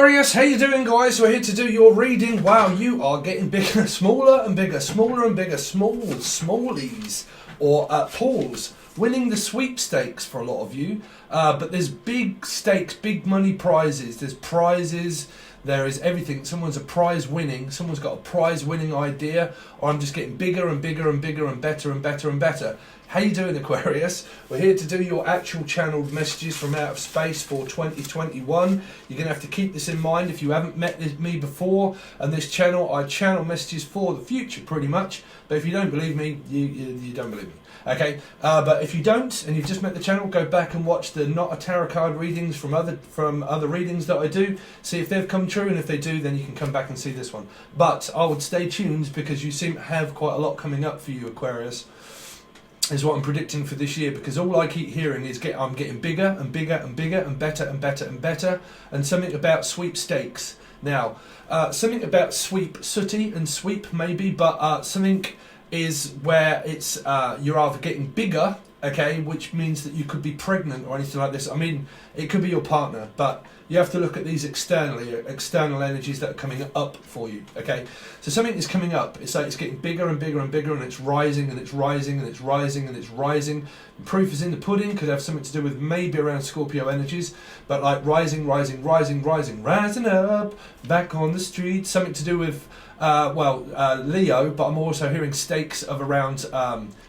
Aquarius, how you doing, guys? We're here to do your reading. Wow, you are getting bigger, smaller and bigger, smaller and bigger, smallies, or pools. Winning the sweepstakes for a lot of you, but there's big stakes, big money prizes. There's prizes, there is everything. Someone's a prize winning, someone's got a prize winning idea, or I'm just getting bigger and bigger and bigger and better and better and better. How you doing, Aquarius? We're here to do your actual channeled messages from out of space for 2021. You're going to have to keep this in mind if you haven't met me before. And this channel, I channel messages for the future, pretty much. But if you don't believe me, you don't believe me. Okay, but if you don't and you've just met the channel, go back and watch the Not a Tarot Card readings from other readings that I do. See if they've come true, and if they do, then you can come back and see this one. But I would stay tuned because you seem to have quite a lot coming up for you, Aquarius. Is what I'm predicting for this year, because all I keep hearing is I'm getting bigger and bigger and bigger and better and better and better, and something about sweepstakes. Now, something about sooty and sweep maybe, but something is where it's you're either getting bigger, okay, which means that you could be pregnant or anything like this. I mean, it could be your partner, but you have to look at these external energies that are coming up for you, okay? So something is coming up. It's like it's getting bigger and bigger and bigger, and it's rising and it's rising and it's rising and it's rising. Proof is in the pudding. Could have something to do with maybe around Scorpio energies, but like rising, rising, rising, rising, rising up, back on the street. Something to do with Leo, but I'm also hearing stakes of around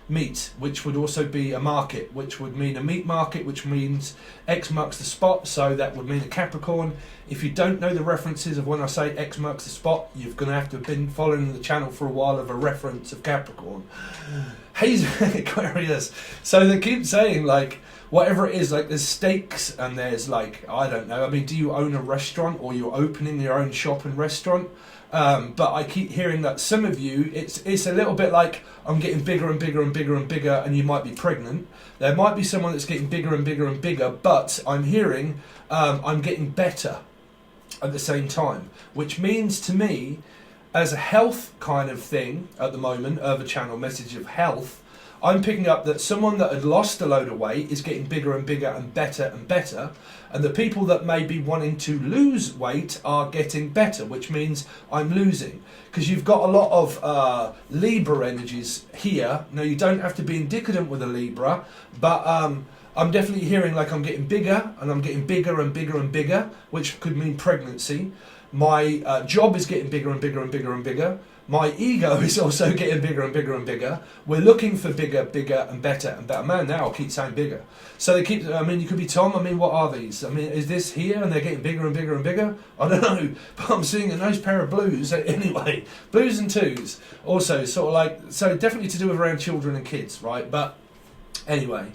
meat, which would also be a market, which would mean a meat market, which means X marks the spot, so that would mean a Capricorn. If you don't know the references of when I say X marks the spot, you're going to have to have been following the channel for a while of a reference of Capricorn. Hey, Aquarius. So they keep saying, like, whatever it is, like there's stakes and there's like, I don't know, I mean, do you own a restaurant or you're opening your own shop and restaurant? But I keep hearing that some of you, it's a little bit like I'm getting bigger and bigger and bigger and bigger, and you might be pregnant. There might be someone that's getting bigger and bigger and bigger, but I'm hearing I'm getting better at the same time, which means to me, as a health kind of thing at the moment, of a channel message of health, I'm picking up that someone that had lost a load of weight is getting bigger and bigger and better, and the people that may be wanting to lose weight are getting better, which means I'm losing. Because you've got a lot of Libra energies here. Now, you don't have to be indicative with a Libra, but I'm definitely hearing like I'm getting bigger, and I'm getting bigger and bigger and bigger, which could mean pregnancy. My job is getting bigger and bigger and bigger and bigger. My ego is also getting bigger and bigger and bigger. We're looking for bigger, bigger and better and better. Man, now I'll keep saying bigger. So they keep, I mean, you could be Tom. I mean, what are these? I mean, is this here and they're getting bigger and bigger and bigger? I don't know, but I'm seeing a nice pair of blues. Anyway, blues and twos. Also, sort of like, so definitely to do with around children and kids, right? But anyway,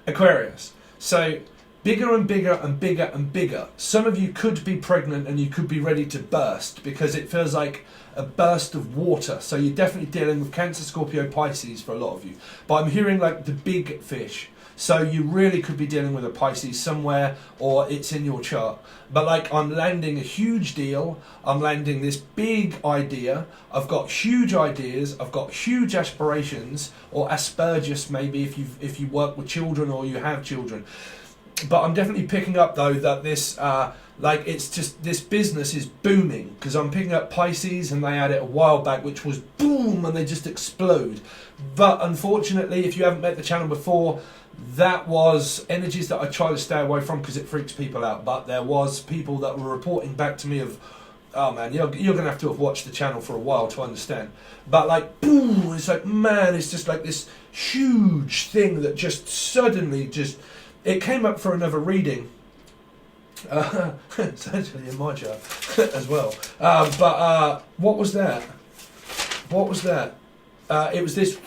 Aquarius. So bigger and bigger and bigger and bigger. Some of you could be pregnant and you could be ready to burst, because it feels like a burst of water. So you're definitely dealing with Cancer, Scorpio, Pisces for a lot of you. But I'm hearing like the big fish. So you really could be dealing with a Pisces somewhere, or it's in your chart. But like, I'm landing a huge deal. I'm landing this big idea. I've got huge ideas. I've got huge aspirations, or Aspergus maybe if you work with children or you have children. But I'm definitely picking up though that this like, it's just, this business is booming, because I'm picking up Pisces, and they had it a while back, which was boom, and they just explode. But unfortunately, if you haven't met the channel before, that was energies that I try to stay away from because it freaks people out. But there was people that were reporting back to me of, oh man, you're going to have watched the channel for a while to understand. But like, boom, it's like, man, it's just like this huge thing that just suddenly just, it came up for another reading. It's actually in my chart as well. But what was that? What was that? It was this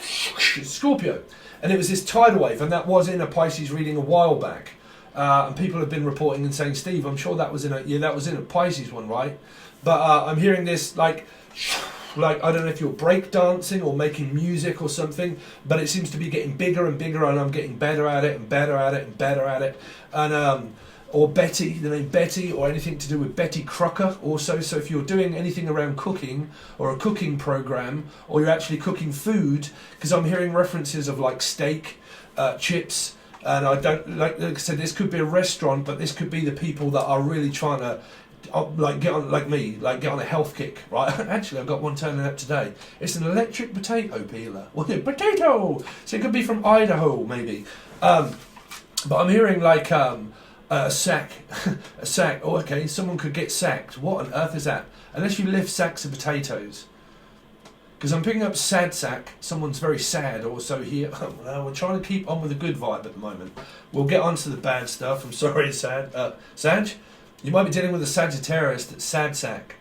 Scorpio, and it was this tidal wave, and that was in a Pisces reading a while back. And people have been reporting and saying, Steve, I'm sure that was in a Pisces one, right? But I'm hearing this like I don't know if you're break dancing or making music or something, but it seems to be getting bigger and bigger, and I'm getting better at it and better at it and better at it. And or Betty, the name Betty, or anything to do with Betty Crocker also. So if you're doing anything around cooking or a cooking program, or you're actually cooking food, because I'm hearing references of like steak, chips, and I don't, like I said, this could be a restaurant, but this could be the people that are really trying to like get on like me, like get on a health kick, right? Actually, I've got one turning up today. It's an electric potato peeler. Well, potato. So it could be from Idaho, maybe. But I'm hearing like a sack, a sack. Oh, okay. Someone could get sacked. What on earth is that? Unless you lift sacks of potatoes. Because I'm picking up sad sack. Someone's very sad also here. We're trying to keep on with the good vibe at the moment. We'll get on to the bad stuff. I'm sorry, Sag. You might be dealing with a Sagittarius that's sad sack.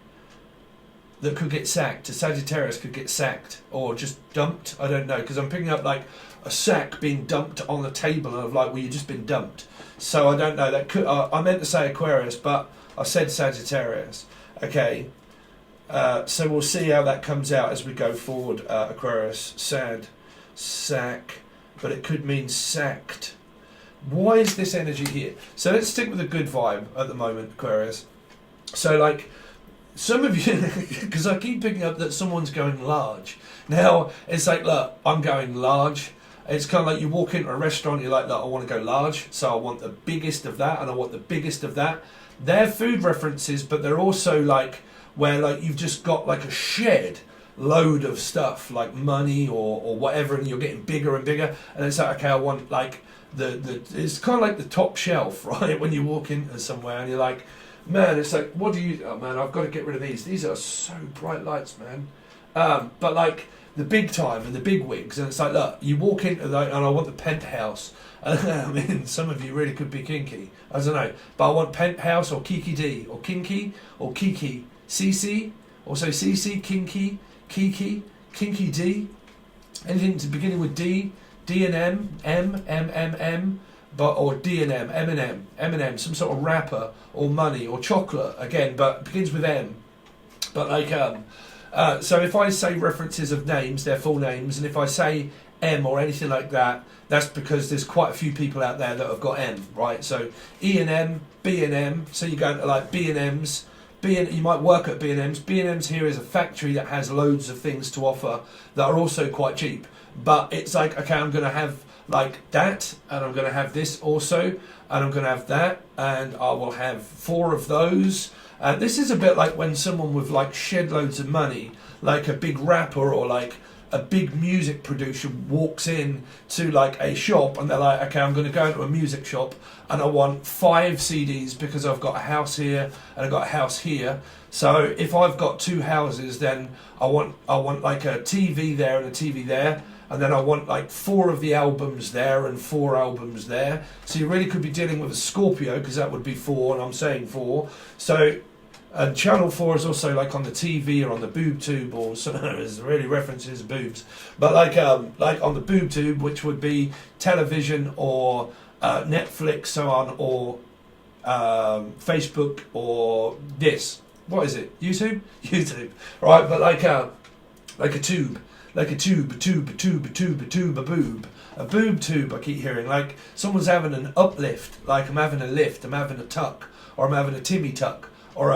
That could get sacked. A Sagittarius could get sacked. Or just dumped. I don't know. Because I'm picking up like a sack being dumped on the table. And of like, well, you've just been dumped. So I don't know. That could. I meant to say Aquarius, but I said Sagittarius. Okay. So we'll see how that comes out as we go forward, Aquarius. Sad, sack, but it could mean sacked. Why is this energy here? So let's stick with a good vibe at the moment, Aquarius. So like, some of you, because I keep picking up that someone's going large. Now, it's like, look, I'm going large. It's kind of like you walk into a restaurant, you're like, look, I want to go large, so I want the biggest of that, and I want the biggest of that. They're food references, but they're also like, where like you've just got like a shed load of stuff like money or whatever, and you're getting bigger and bigger, and it's like, okay, I want like the it's kind of like the top shelf, right? When you walk into somewhere and you're like, man, it's like, what do you, oh man, I've got to get rid of these are so bright lights, man. But like the big time and the big wigs, and it's like, look, you walk into that and I want the penthouse. I mean, some of you really could be kinky, I don't know, but I want penthouse or Kiki D or kinky or Kiki CC, also CC, Kinky, Kiki, Kinky D, anything to beginning with D, D and M, but or D and M, some sort of rapper or money or chocolate again, but begins with M. But like so if I say references of names, they're full names, and if I say M or anything like that, that's because there's quite a few people out there that have got M, right? So E and M, B and M, so you go to like B and M's. You might work at B&M's. B&M's here is a factory that has loads of things to offer that are also quite cheap. But it's like, okay, I'm going to have like that, and I'm going to have this also, and I'm going to have that, and I will have 4 of those. This is a bit like when someone with like shed loads of money, like a big rapper or like a big music producer walks in to like a shop, and they're like, okay, I'm going to go into a music shop and I want 5 CDs because I've got a house here and I've got a house here. So if I've got 2 houses, then I want like a TV there and a TV there, and then I want like 4 of the albums there and 4 albums there. So you really could be dealing with a Scorpio, because that would be 4, and I'm saying 4. So and channel 4 is also like on the TV or on the boob tube, or there's really references to boobs, but like on the boob tube, which would be television or Netflix, so on, or Facebook, or this. What is it? YouTube, right? But like a tube, a boob tube. I keep hearing like someone's having an uplift, like I'm having a lift, I'm having a tuck, or I'm having a Timmy tuck, or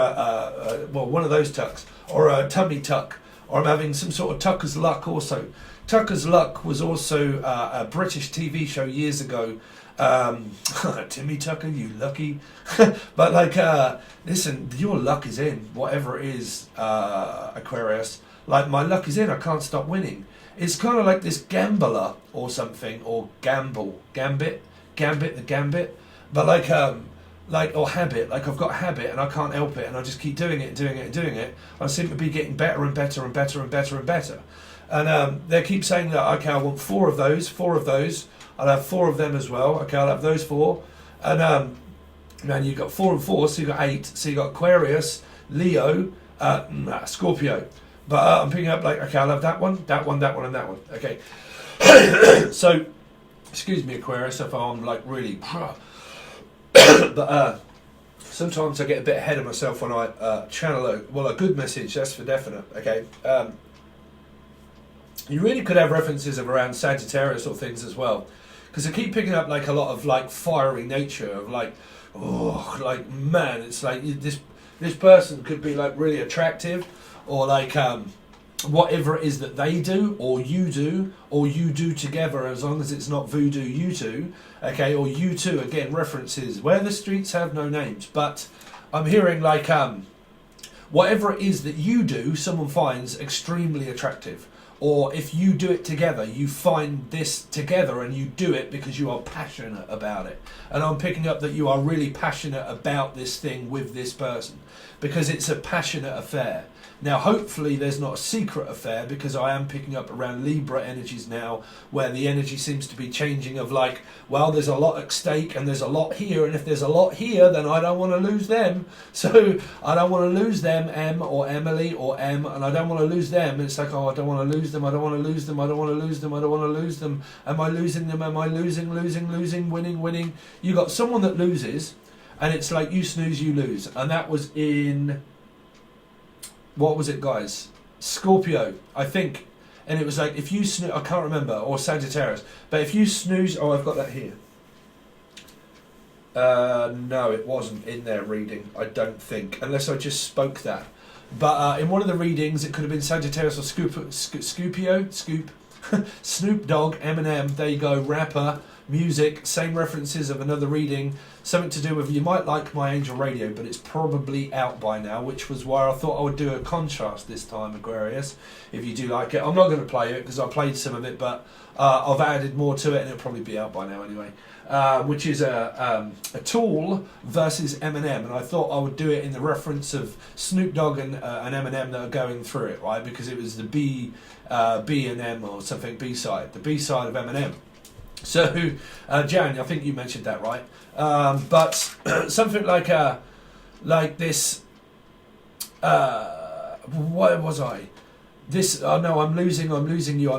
one of those tucks, or a tummy tuck, or I'm having some sort of Tucker's Luck also. Tucker's Luck was also a British TV show years ago. Timmy Tucker, you lucky. But like, listen, your luck is in, whatever it is, Aquarius. Like, my luck is in, I can't stop winning. It's kind of like this gambler or something, or gambit the gambit. But like, or habit, like I've got a habit and I can't help it, and I just keep doing it. I seem to be getting better and better. And they keep saying that, okay, I want 4 of those. I'll have 4 of them as well. Okay, I'll have those 4. And man, you've got 4 and 4, so you've got 8. So you've got Aquarius, Leo, Scorpio. But I'm picking up like, okay, I'll have that one, and that one. Okay. So, excuse me, Aquarius, if I'm like really... But sometimes I get a bit ahead of myself when I channel a good message, that's for definite, okay? You really could have references of around Sagittarius or things as well, because I keep picking up like a lot of like fiery nature of like, oh, like man, it's like this person could be like really attractive, or like whatever it is that they do or you do together, as long as it's not voodoo you two, okay, or you two, again, references where the streets have no names, but I'm hearing like whatever it is that you do, someone finds extremely attractive. Or if you do it together, you find this together and you do it because you are passionate about it. And I'm picking up that you are really passionate about this thing with this person because it's a passionate affair. Now, hopefully there's not a secret affair, because I am picking up around Libra energies now, where the energy seems to be changing of like, well, there's a lot at stake and there's a lot here, and if there's a lot here, then I don't want to lose them. So I don't want to lose them, M or Emily or M, and I don't want to lose them. And it's like, oh, I don't want to lose them, I don't want to lose them, I don't want to lose them, I don't want to lose them. Am I losing them? Am I losing, winning? You got someone that loses, and it's like you snooze, you lose. And that was in... what was it, guys? Scorpio, I think. And it was like, if you snooze, I can't remember, or Sagittarius. But if you snooze, oh, I've got that here. No, it wasn't in their reading, I don't think, unless I just spoke that. But in one of the readings, it could have been Sagittarius or Scoopio, Scoop, Snoop Dogg, Eminem, there you go, rapper, music, same references of another reading, something to do with, you might like my Angel Radio, but it's probably out by now, which was why I thought I would do a contrast this time, Aquarius, if you do like it. I'm not going to play it because I played some of it, but I've added more to it and it'll probably be out by now anyway, which is a Tool versus Eminem, and I thought I would do it in the reference of Snoop Dogg and Eminem that are going through it, right, because it was the B and M or something, B-side, the B-side of Eminem. So, Jan, I think you mentioned that, right? But something like this. Where was I? This. Oh no, I'm losing you,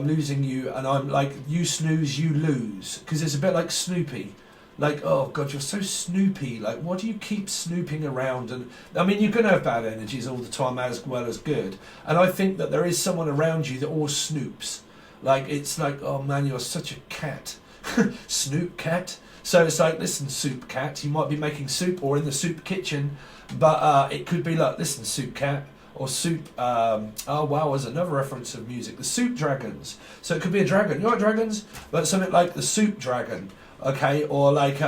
and I'm like, you snooze, you lose, because it's a bit like Snoopy. Like, oh God, you're so Snoopy. Like, what do you keep snooping around? And I mean, you're going to have bad energies all the time as well as good. And I think that there is someone around you that always snoops. Like, it's like, oh man, you're such a cat. Snoop cat. So it's like, listen, soup cat, you might be making soup or in the soup kitchen, but it could be like, listen, soup cat, or soup, oh wow, there's another reference of music, the soup dragons. So it could be a dragon, you like dragons? But something like the soup dragon, okay, or like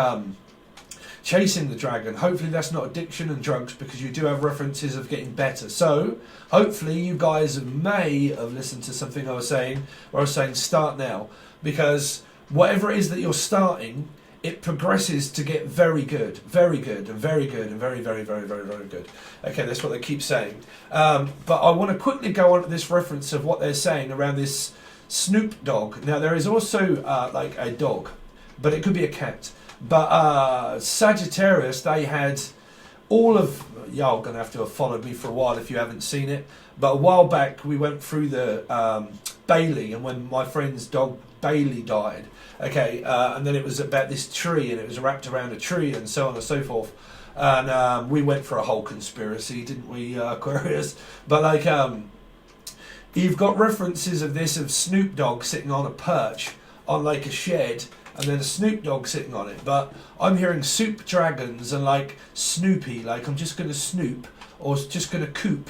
chasing the dragon. Hopefully that's not addiction and drugs, because you do have references of getting better. So hopefully you guys may have listened to something I was saying, where I was saying start now, because whatever it is that you're starting, it progresses to get very good, and very good, and very, very, very, very, very good. Okay, that's what they keep saying. But I want to quickly go on to this reference of what they're saying around this Snoop Dogg. Now, there is also like a dog, but it could be a cat. But Sagittarius, they had all of... Y'all going to have to have followed me for a while if you haven't seen it. But a while back, we went through the Bailey, and when my friend's dog Bailey died, okay, and then it was about this tree, and it was wrapped around a tree, and so on and so forth. And we went for a whole conspiracy, didn't we, Aquarius? But like, you've got references of this, of Snoop Dogg sitting on a perch on like a shed, and then a Snoop Dogg sitting on it. But I'm hearing soup dragons and like Snoopy, like I'm just going to snoop, or just going to coop,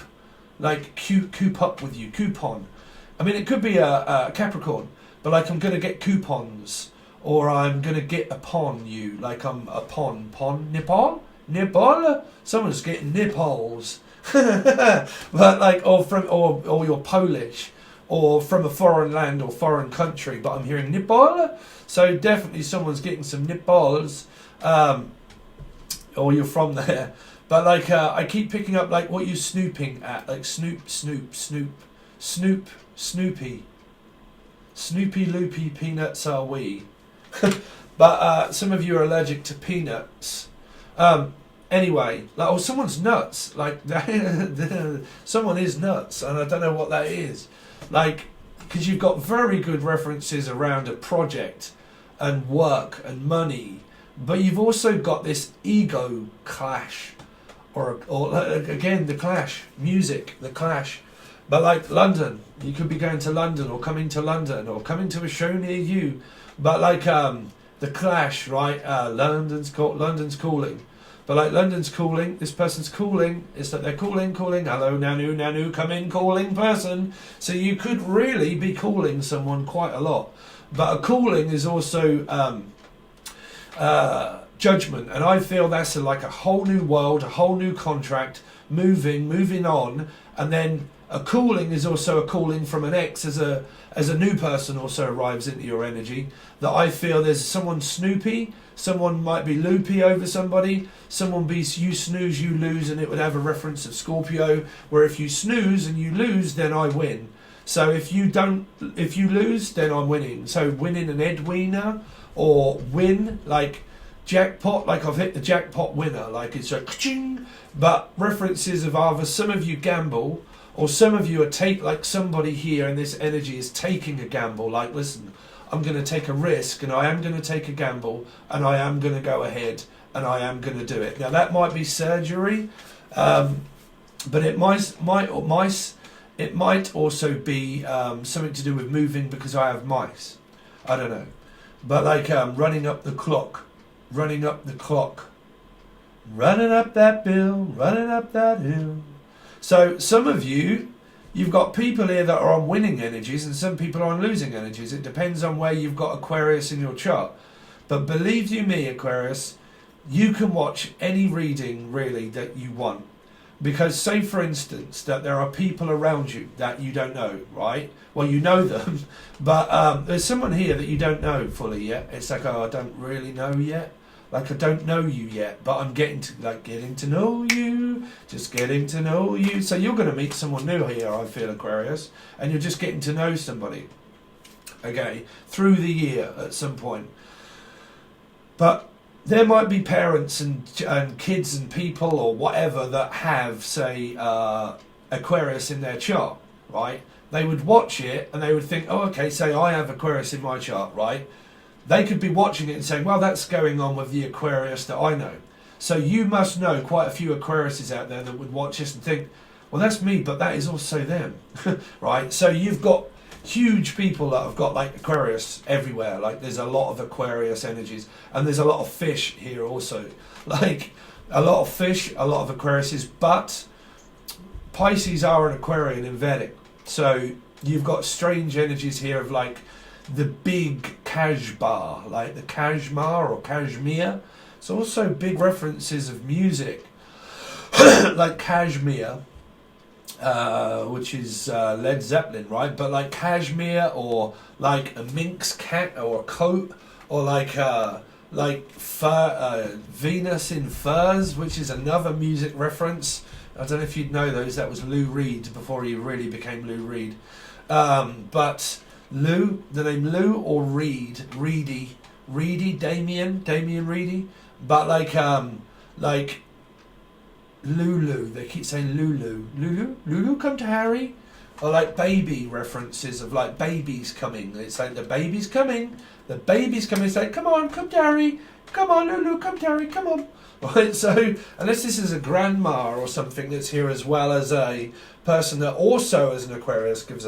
like coop up with you, coupon. I mean, it could be a Capricorn, but like I'm going to get coupons, or I'm going to get upon you, like I'm upon, nipple? Someone's getting nipples. But like, or you're Polish, or from a foreign land or foreign country, but I'm hearing nipple, so definitely someone's getting some nipples, or you're from there. But like, I keep picking up like what you're snooping at, like Snoopy, Snoopy loopy peanuts are we. But some of you are allergic to peanuts. Anyway, like, oh, someone's nuts. Like, someone is nuts, and I don't know what that is. Like, because you've got very good references around a project and work and money, but you've also got this ego clash, or again, the clash, music, the clash. But like London, you could be going to London, or coming to London, or coming to a show near you. But like the clash, right? London's calling. But like London's calling, this person's calling. It's that they're calling. Hello, Nanu, come in, calling person. So you could really be calling someone quite a lot. But a calling is also judgment, and I feel that's like a whole new world, a whole new contract, moving on, and then a calling is also a calling from an ex as a new person also arrives into your energy. That I feel there's someone snoopy, someone might be loopy over somebody, someone be you snooze, you lose, and it would have a reference of Scorpio, where if you snooze and you lose, then I win. So if you lose, then I'm winning. So winning an Ed Wiener, or win, like jackpot, like I've hit the jackpot winner, like it's a ka-ching. But references of either some of you gamble, or some of you are like somebody here in this energy is taking a gamble, like listen, I'm going to take a risk, and I am going to take a gamble, and I am going to go ahead, and I am going to do it. Now that might be surgery, but it might also be something to do with moving because I have mice. I don't know, but like running up the clock, running up that bill, running up that hill. So some of you, you've got people here that are on winning energies, and some people are on losing energies. It depends on where you've got Aquarius in your chart. But believe you me, Aquarius, you can watch any reading really that you want. Because say for instance that there are people around you that you don't know, right? Well, you know them, but there's someone here that you don't know fully yet. It's like, oh, I don't really know yet. Like I don't know you yet, but I'm getting to know you, just getting to know you. So you're going to meet someone new here, I feel, Aquarius, and you're just getting to know somebody, okay, through the year at some point. But there might be parents and kids and people or whatever that have, say, Aquarius in their chart, right? They would watch it and they would think, oh, okay, say I have Aquarius in my chart, right? They could be watching it and saying, well, that's going on with the Aquarius that I know. So you must know quite a few Aquariuses out there that would watch this and think, well, that's me, but that is also them, right? So you've got huge people that have got like Aquarius everywhere. Like there's a lot of Aquarius energies, and there's a lot of fish here also. Like a lot of fish, a lot of Aquariuses, but Pisces are an Aquarian in Vedic. So you've got strange energies here of like the big Kashbar, like the Kashmir or Kashmir. It's also big references of music, like Kashmir, which is Led Zeppelin, right? But like Kashmir, or like a minx cat or a coat, or like Venus in Furs, which is another music reference. I don't know if you'd know those. That was Lou Reed before he really became Lou Reed. But Lou, the name Lou or Reed, Reedy, Damien Reedy, but like Lulu, they keep saying Lulu, come to Harry, or like baby references of like babies coming. It's like the baby's coming. It's like, come on, come to Harry, come on Lulu, come to Harry, come on. Right, so unless this is a grandma or something that's here, as well as a person that also as an Aquarius gives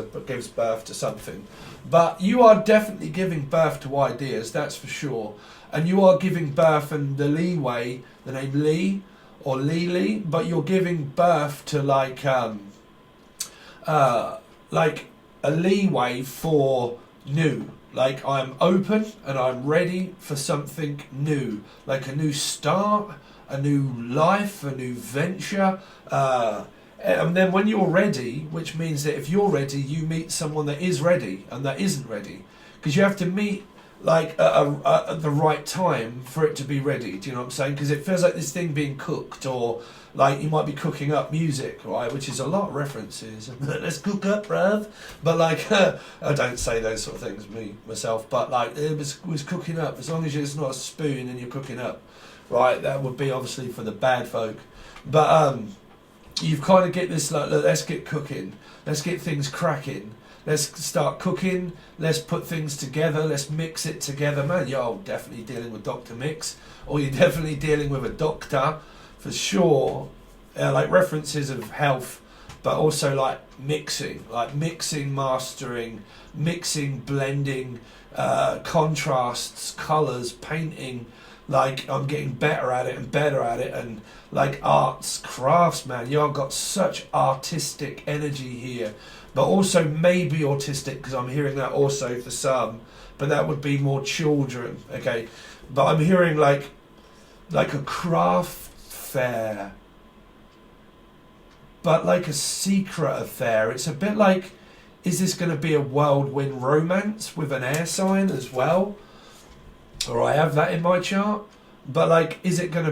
birth to something. But you are definitely giving birth to ideas, that's for sure. And you are giving birth in the leeway, the name Lee or Lily, but you're giving birth to like a leeway for new. Like I'm open and I'm ready for something new, like a new start, a new life, a new venture. And then when you're ready, which means that if you're ready, you meet someone that is ready and that isn't ready, because you have to meet like at the right time for it to be ready. Do you know what I'm saying? Because it feels like this thing being cooked, or like you might be cooking up music, right? Which is a lot of references. Let's cook up, bruv. But like, I don't say those sort of things myself. But like, it was cooking up. As long as it's not a spoon and you're cooking up, right? That would be obviously for the bad folk. But you've kind of get this like, look, let's get cooking. Let's get things cracking. Let's start cooking. Let's put things together. Let's mix it together. Man, you're definitely dealing with Dr. Mix, or you're definitely dealing with a doctor, for sure. Like references of health, but also like mixing, mastering, blending, contrasts, colours, painting. Like I'm getting better at it, and like arts, crafts, man. You've got such artistic energy here. But also maybe autistic, because I'm hearing that also for some, but that would be more children, okay? But I'm hearing like like a craft fair, but like a secret affair. It's a bit like, is this going to be a whirlwind romance with an air sign as well? Or I have that in my chart. But like, is it going to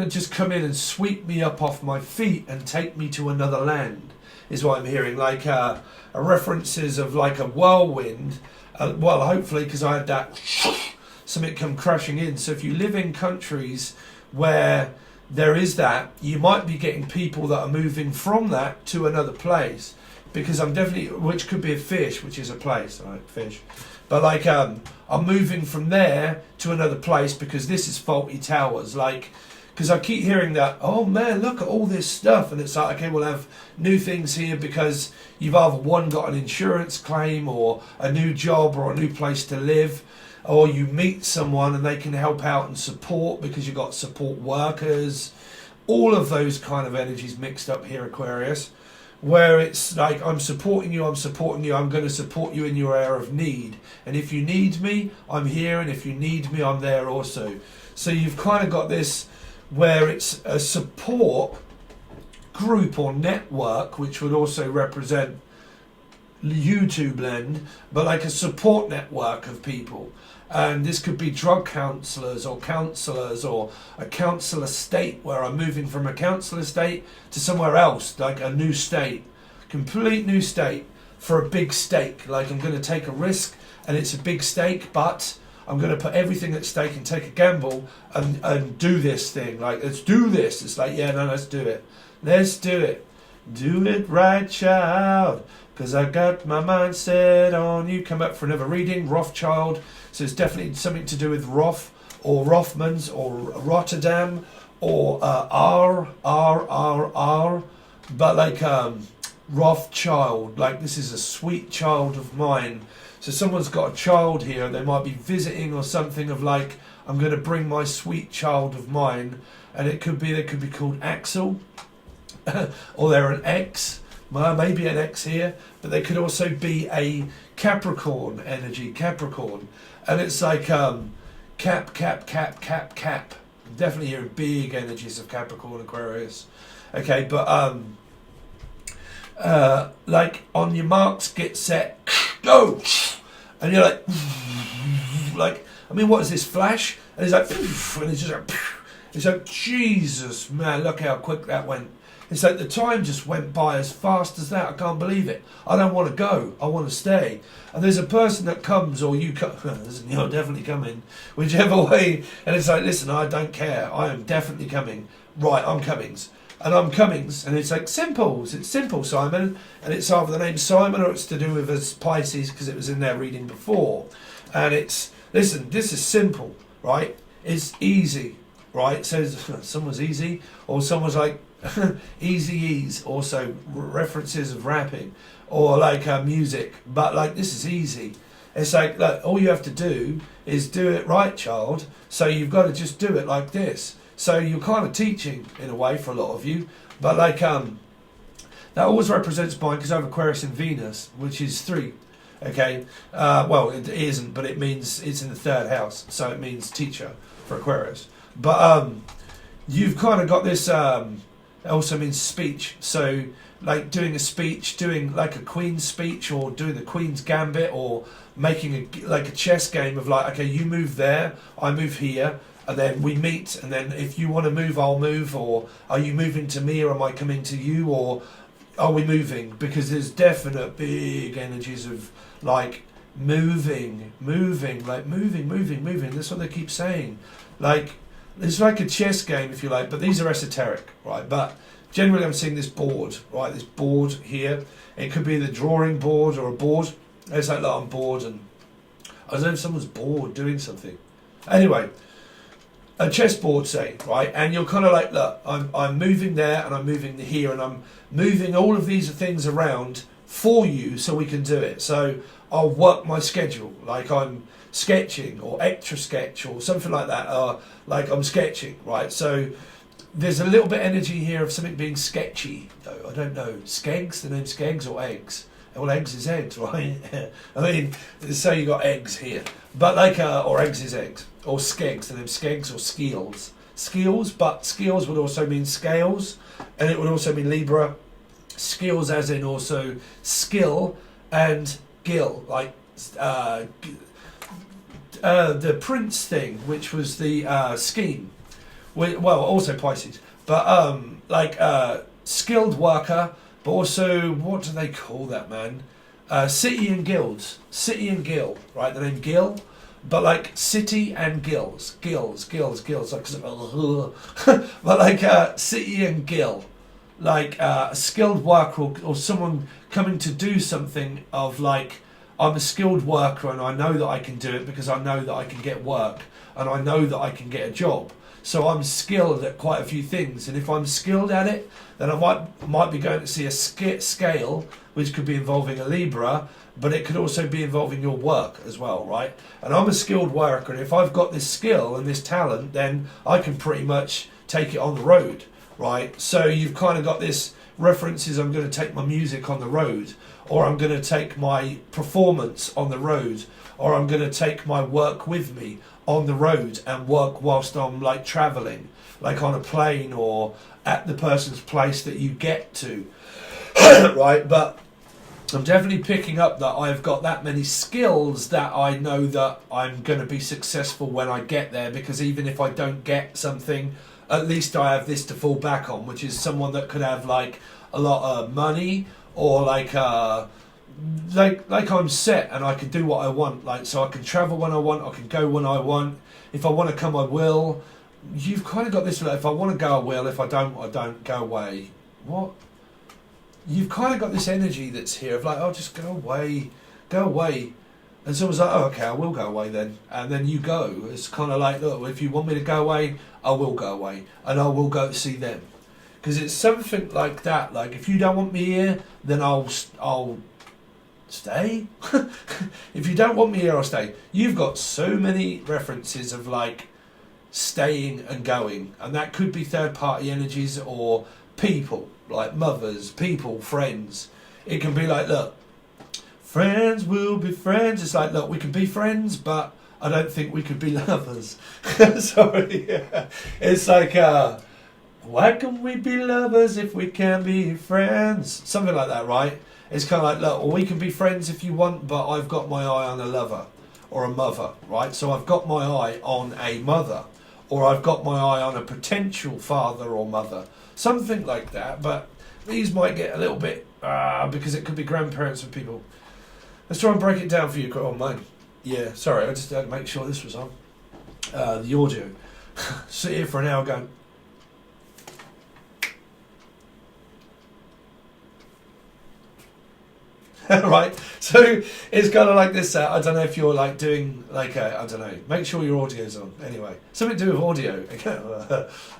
just come in and sweep me up off my feet and take me to another land? Is what I'm hearing. Like a references of like a whirlwind. Well, hopefully, because I had that something come crashing in. So if you live in countries where there is that, you might be getting people that are moving from that to another place. Because I'm definitely, which could be a fish, which is a place, right? Fish. But like, I'm moving from there to another place because this is faulty towers. Like, because I keep hearing that, oh man, look at all this stuff. And it's like, okay, we'll have new things here because you've either one got an insurance claim or a new job or a new place to live. Or you meet someone and they can help out and support because you've got support workers. All of those kind of energies mixed up here, Aquarius. Where it's like, I'm supporting you, I'm going to support you in your area of need. And if you need me, I'm here, and if you need me, I'm there also. So you've kind of got this where it's a support group or network, which would also represent YouTube blend, but like a support network of people. And this could be drug counsellors or a counsellor state where I'm moving from a counsellor state to somewhere else, like a new state, complete new state for a big stake. Like, I'm going to take a risk and it's a big stake, but I'm going to put everything at stake and take a gamble and do this thing. Like, let's do this. It's like, yeah, no, let's do it. Let's do it. Do it right, child. Because I got my mind set on you. Come up for another reading, Rothschild. So it's definitely something to do with Roth or Rothmans or Rotterdam or R. But like Rothschild, like this is a sweet child of mine. So someone's got a child here. They might be visiting or something of like, I'm going to bring my sweet child of mine. And it could be, they could be called Axel or they're an X. Well, maybe an X here, but they could also be a Capricorn energy, Capricorn. And it's like cap. Definitely hearing big energies of Capricorn, Aquarius. Okay, but like on your marks, get set, go! And you're like, I mean, what is this, Flash? And it's like, and it's like, Jesus, man, look how quick that went. It's like the time just went by as fast as that. I can't believe it. I don't want to go. I want to stay. And there's a person that comes, or you come. You're definitely coming, whichever way. And it's like, listen, I don't care. I am definitely coming. Right, I'm Cummings. And I'm Cummings. And it's like simple. It's simple, Simon. And it's either the name Simon or it's to do with us Pisces because it was in their reading before. And it's, listen, this is simple, right? It's easy, right? It says someone's easy, or someone's like, easy ease, also references of rapping or like music, but like this is easy. It's like, look, all you have to do is do it right, child. So you've got to just do it like this. So you're kind of teaching in a way for a lot of you, but like that always represents mine because I have Aquarius in Venus, which is 3. Okay, well it isn't, but it means it's in the 3rd house, so it means teacher for Aquarius. But you've kind of got this. It also means speech. So like doing a speech, doing like a Queen's speech or doing the Queen's Gambit or making like a chess game of like, okay, you move there, I move here, and then we meet, and then if you want to move, I'll move, or are you moving to me or am I coming to you, or are we moving? Because there's definite big energies of like moving. That's what they keep saying. Like, it's like a chess game, if you like, but these are esoteric, right? But generally I'm seeing this board, right? This board here. It could be the drawing board or a board. It's like, look, I'm bored, and I don't know if someone's bored doing something. Anyway, a chessboard, say, right? And you're kind of like, look, I'm moving there and I'm moving here and I'm moving all of these things around for you so we can do it. So I'll work my schedule, like I'm sketching or extra sketch or something like that, like I'm sketching, right? So there's a little bit energy here of something being sketchy. I don't know, skegs, the name skegs or eggs, All eggs is eggs, right? I mean, so you got eggs here, but like, or eggs is eggs, or skegs, the name skegs or skeels. Skeels, but skeels would also mean scales, and it would also mean Libra. Skills as in also skill and gill, like the Prince thing, which was the scheme. Well, also Pisces, but like skilled worker, but also, what do they call that, man? City and guilds. City and gill, right? The name gill, but like city and gills. Gills, like, but like city and gill. Like a skilled worker or someone coming to do something of like, I'm a skilled worker and I know that I can do it because I know that I can get work and I know that I can get a job. So I'm skilled at quite a few things, and if I'm skilled at it, then I might be going to see a scale, which could be involving a Libra, but it could also be involving your work as well, right? And I'm a skilled worker, and if I've got this skill and this talent, then I can pretty much take it on the road. Right, so you've kind of got this references, I'm going to take my music on the road, or I'm going to take my performance on the road, or I'm going to take my work with me on the road and work whilst I'm like travelling, like on a plane or at the person's place that you get to, right? But I'm definitely picking up that I've got that many skills that I know that I'm going to be successful when I get there, because even if I don't get something, at least I have this to fall back on, which is someone that could have like a lot of money, or like I'm set and I can do what I want. Like, so I can travel when I want, I can go when I want. If I want to come, I will. You've kind of got this, like, if I want to go, I will. If I don't, go away. What? You've kind of got this energy that's here of like, oh, just go away. And someone's like, oh, okay, I will go away then. And then you go. It's kind of like, look, if you want me to go away, I will go away. And I will go to see them. Because it's something like that. Like, if you don't want me here, then I'll stay. If you don't want me here, I'll stay. You've got so many references of, like, staying and going. And that could be third-party energies or people. Like mothers, people, friends. It can be like, look, friends will be friends. It's like, look, we can be friends, but I don't think we could be lovers. Sorry. Yeah. It's like, why can we be lovers if we can be friends? Something like that, right? It's kind of like, look, well, we can be friends if you want, but I've got my eye on a lover or a mother, right? So I've got my eye on a mother, or I've got my eye on a potential father or mother. Something like that, but these might get a little bit, because it could be grandparents and people. Let's try and break it down for you. Oh, mine. Yeah, sorry, I just had to make sure this was on. The audio. Sit here for an hour going. Right, so it's kind of like this. I don't know if you're like doing like I don't know. Make sure your audio's on. Anyway, something to do with audio.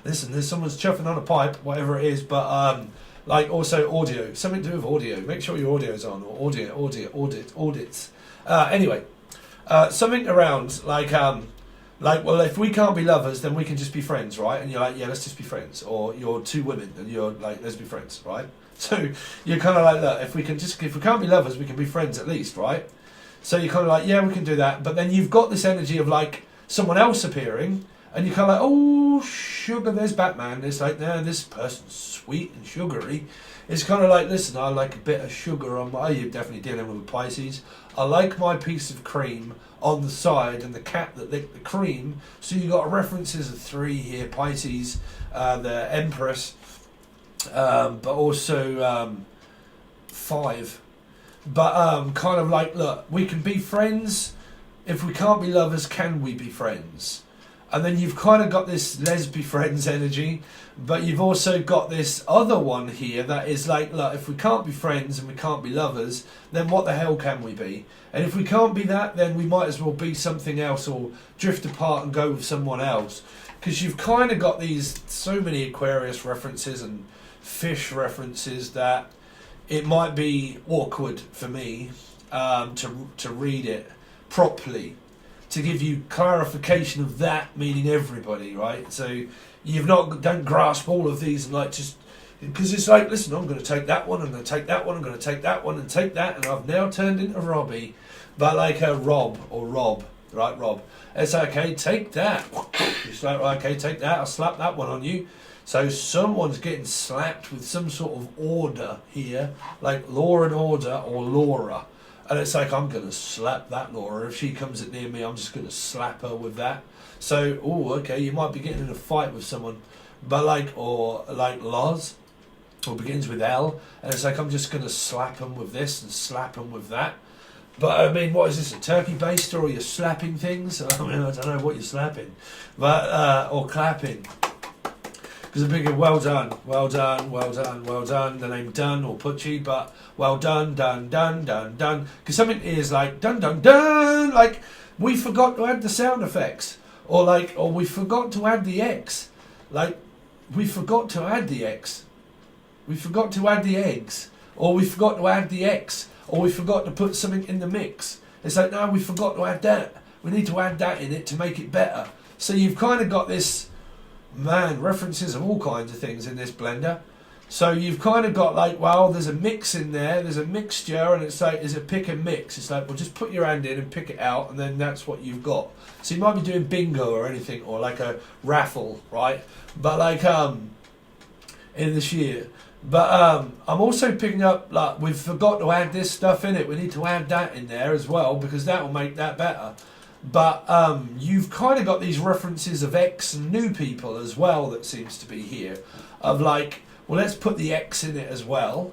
Listen, there's someone's chuffing on a pipe, whatever it is, but like also audio. Something to do with audio. Make sure your audio's on, or audits. Anyway, something around like well, if we can't be lovers, then we can just be friends, right? And you're like, yeah, let's just be friends. Or you're two women and you're like, let's be friends, right? So you're kind of like, look, if we can't be lovers, we can be friends at least, right? So you're kind of like, yeah, we can do that. But then you've got this energy of like someone else appearing, and you're kind of like, oh, sugar, there's Batman. It's like, no, this person's sweet and sugary. It's kind of like, listen, I like a bit of sugar on my, you're definitely dealing with a Pisces. I like my piece of cream on the side and the cat that licked the cream. So you got references of 3 here, Pisces, the Empress, but also 5. But kind of like, look, we can be friends. If we can't be lovers, can we be friends? And then you've kind of got this lesbi friends energy, but you've also got this other one here that is like, look, if we can't be friends and we can't be lovers, then what the hell can we be? And if we can't be that, then we might as well be something else or drift apart and go with someone else. Because you've kind of got these, so many Aquarius references and fish references that it might be awkward for me to read it properly, to give you clarification of that meaning everybody, right? So you've don't grasp all of these and like just Because it's like, listen, I'm going to take that one, I'm going to take that one, I'm going to take that one and take that, and I've now turned into Robbie. But like a Rob, right, Rob. It's okay, take that. It's like, okay, take that, I'll slap that one on you. So someone's getting slapped with some sort of order here, like law and order or Laura. And it's like, I'm going to slap that Laura. If she comes near me, I'm just going to slap her with that. So, oh, okay, you might be getting in a fight with someone. But like, or like Loz, or begins with L. And it's like, I'm just going to slap them with this and slap them with that. But I mean, what is this, a turkey baster, or you're slapping things? I mean, I don't know what you're slapping. But, or clapping. Because I'm thinking, well done, well done, well done, well done. The name done or putchy, but well done, done, done, done, done. Because something is like dun, dun, dun. Like we forgot to add the sound effects, or like, or we forgot to add the X. Like we forgot to add the X. We forgot to add the eggs, or we forgot to add the X, or we forgot to put something in the mix. It's like, no, we forgot to add that. We need to add that in it to make it better. So you've kind of got this. Man, references of all kinds of things in this blender. So you've kind of got like, well, there's a mix in there, there's a mixture, and it's like, is it pick and mix? It's like, well, just put your hand in and pick it out, and then that's what you've got. So you might be doing bingo or anything, or like a raffle, right? But like, in this year. But I'm also picking up, like, we've forgot to add this stuff in it. We need to add that in there as well, because that will make that better. But you've kind of got these references of X and new people as well that seems to be here. Of like, well, let's put the X in it as well.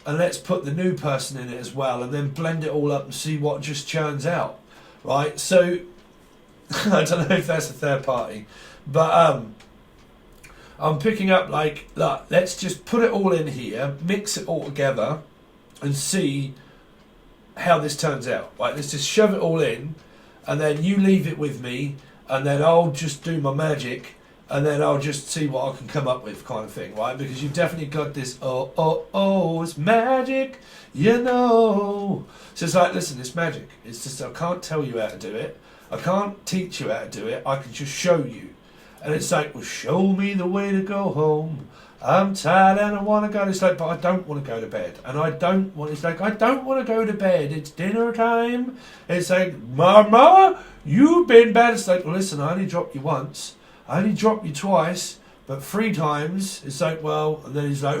And let's put the new person in it as well. And then blend it all up and see what just churns out. Right? So, I don't know if that's a third party. But I'm picking up like, look, let's just put it all in here. Mix it all together. And see how this turns out. Right? Let's just shove it all in. And then you leave it with me, and then I'll just do my magic, and then I'll just see what I can come up with, kind of thing, right? Because you've definitely got this, oh, it's magic, you know. So it's like, listen, it's magic. It's just, I can't tell you how to do it. I can't teach you how to do it. I can just show you. And it's like, well, show me the way to go home. I'm tired and I want to go. It's like, but I don't want to go to bed. And I don't want, it's like, I don't want to go to bed. It's dinner time. It's like, Mama, you've been bad. It's like, well, listen, I only dropped you once. I only dropped you twice, but 3 times. It's like, well, and then he's like,